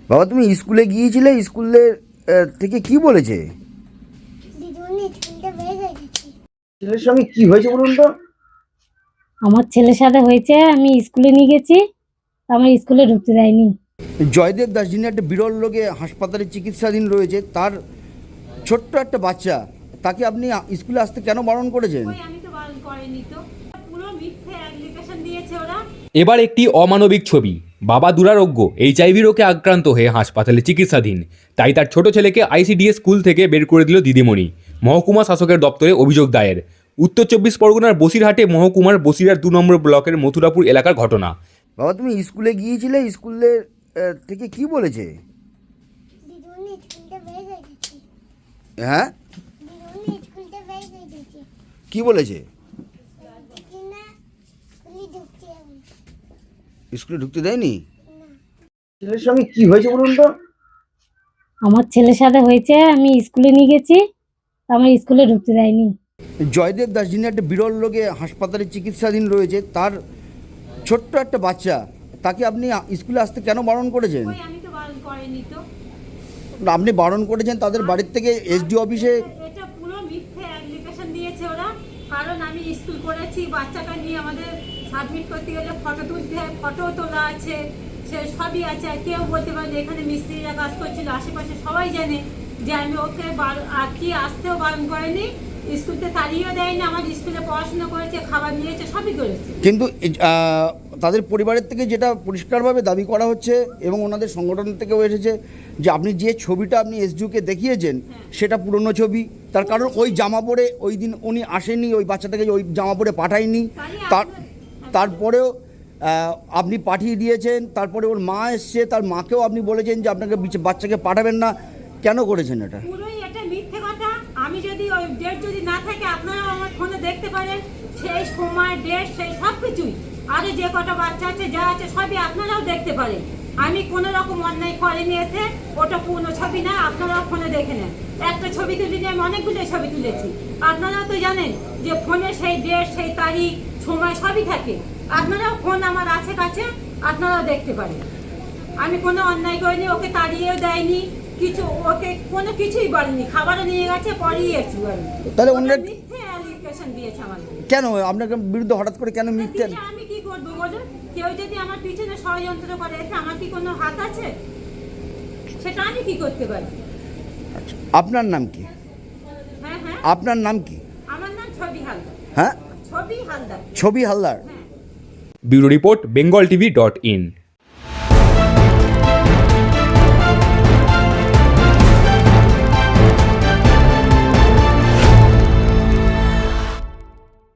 বাবা, তুমি স্কুলে গিয়েছিলে, স্কুলের থেকে কি বলেছে? দিদিমণি স্কুলটা বের হয়ে গেছে। ছেলের সঙ্গে কি হয়েছে বলুন তো? আমার ছেলের সাথে হয়েছে, আমি স্কুলে নিয়ে গেছি, আমার স্কুলে ঢুকতে দেয়নি। জয়দেব দাস, যিনি একটা বিরল রোগে হাসপাতালে চিকিৎসাধীন রয়েছে, তার ছোট্ট একটা বাচ্চা, তাকে আপনি স্কুলে আসতে কেন বারণ করেছেন? আমি তো বারণ করিনি তো, পুরো মিথ্যে অ্যাপ্লিকেশন দিয়েছে ওরা। এবার একটি অমানবিক ছবি। বাবা দুরারোগ্য এইচআইভি রোগে আক্রান্ত হয়ে হাসপাতালে চিকিৎসাধীন, তাই তার ছোট ছেলেকে আইসিডিএস স্কুল থেকে বের করে দিল দিদিমণি। মহকুমা শাসকের দপ্তরে অভিযোগ দায়ের। উত্তর 24 পরগনার বসিরহাটে মহকুমার বসিরহাট 2 নম্বর ব্লকের মথুরাপুর এলাকার ঘটনা। বাবা, তুমি স্কুলে গিয়েছিলে, স্কুলের থেকে কি বলেছে? দিদিমণি স্কুলটা বের হয়ে গেছে। হ্যাঁ, দিদিমণি স্কুলটা বের হয়ে গেছে। কি বলেছে? কিনা স্কুলে ঢুকতে হবে স্কুলে ঢুকতে দেয়নি? না। ছেলের সঙ্গে কি হয়েছে বলুন তো? আমার ছেলের সাথে হয়েছে, আমি স্কুলে নিয়ে গেছি, আমার স্কুলে ঢুকতে দেয়নি। জয়দেব দাস, যিনি একটা বিরল রোগে হাসপাতালে চিকিৎসাধীন রয়েছে, তার ছোট্ট একটা বাচ্চা, তাকে আপনি স্কুলে আসতে কেন বারণ করেছেন? আমি তো বারণ করিনি তো। আপনি বারণ করেছেন, তাদের বাড়ির থেকে এসডিও অফিসে। এটা পুরো মিথ্যে অ্যাপ্লিকেশন দিয়েছে ওরা, কারণ আমি স্কুল করেছি, বাচ্চাটা নিয়ে আমাদের সাবমিট করতে গেলে ফটো তুলতে হয়, ফটো তোলা আছে, সে সবই আছে। আর কেউ বলতে পারে যে এখানে মিস্ত্রিরা কাজ করছিল, আশেপাশে সবাই জানে যে আমি ওকে আর কি আসতেও বারণ করেনি, স্কুলতে তাড়িয়েও দেয়নি, আমার স্কুলে পড়াশোনা করেছে, খাবার নিয়েছে, সবই করেছে। কিন্তু তাদের পরিবারের থেকে যেটা পরিষ্কারভাবে দাবি করা হচ্ছে এবং ওনাদের সংগঠন থেকেও এসেছে যে আপনি যে ছবিটা আপনি এসডিওকে দেখিয়েছেন সেটা পুরনো ছবি। তার কারণ ওই জামা পরে ওই দিন উনি আসেনি, ওই বাচ্চাটাকে ওই জামা পরে পাঠায়নি। তারপরেও আপনি পাঠিয়ে দিয়েছেন, তারপরে ওর মা এসছে, তার মাকেও আপনি বলেছেন যে আপনাকে বাচ্চাকে পাঠাবেন না। কেন করেছেন এটা? পুরোই এটা মিথ্যে কথা। আমি যদি ওই ডেট যদি না থাকে, আপনারা আমার ফোনে দেখতে পারেন, সেই সময় ডেট সেই সব কিছুই, আরে যে কটা বাচ্চা আছে যা আছে সবই আপনারাও দেখতে পারেন। আমি কোনো রকম অন্যায় করিনি এতে, ওটা পুরনো ছবি না, আপনারাও ফোনে দেখে নেন। একটা ছবি তুলিনি, আমি অনেকগুলো ছবি তুলেছি। আপনারাও তো জানেন যে ফোনে সেই ডেট সেই তারিখ সময় সবই থাকে, আপনারাও ফোন আমার আছে কাছে, আপনারাও দেখতে পারেন। আমি কোনো অন্যায় করিনি, ওকে তাড়িয়েও দেয়নি কিছু, ওকে কোনো কিছুই বলেনি, খাবারও নিয়ে গেছে, পড়িয়েছি। তাহলে অন্যের মিথ্যে অ্যাপ্লিকেশন দিয়েছে আমার। কেন আপনাকে বিরুদ্ধে হঠাৎ করে কেন মিথ্যে? দিলে আমি কি করবো বলুন? কেউ যদি আমার পিছনে ষড়যন্ত্র করে, এতে আমার কি কোনো হাত আছে? সেটা আমি কি করতে পারি? আচ্ছা, আপনার নাম কি? হ্যাঁ হ্যাঁ, আপনার নাম কি? আমার নাম ছবি হালদার। হ্যাঁ, ছবি হালদার। ছবি হালদার। হ্যাঁ। Bureau report, bengaltv.in।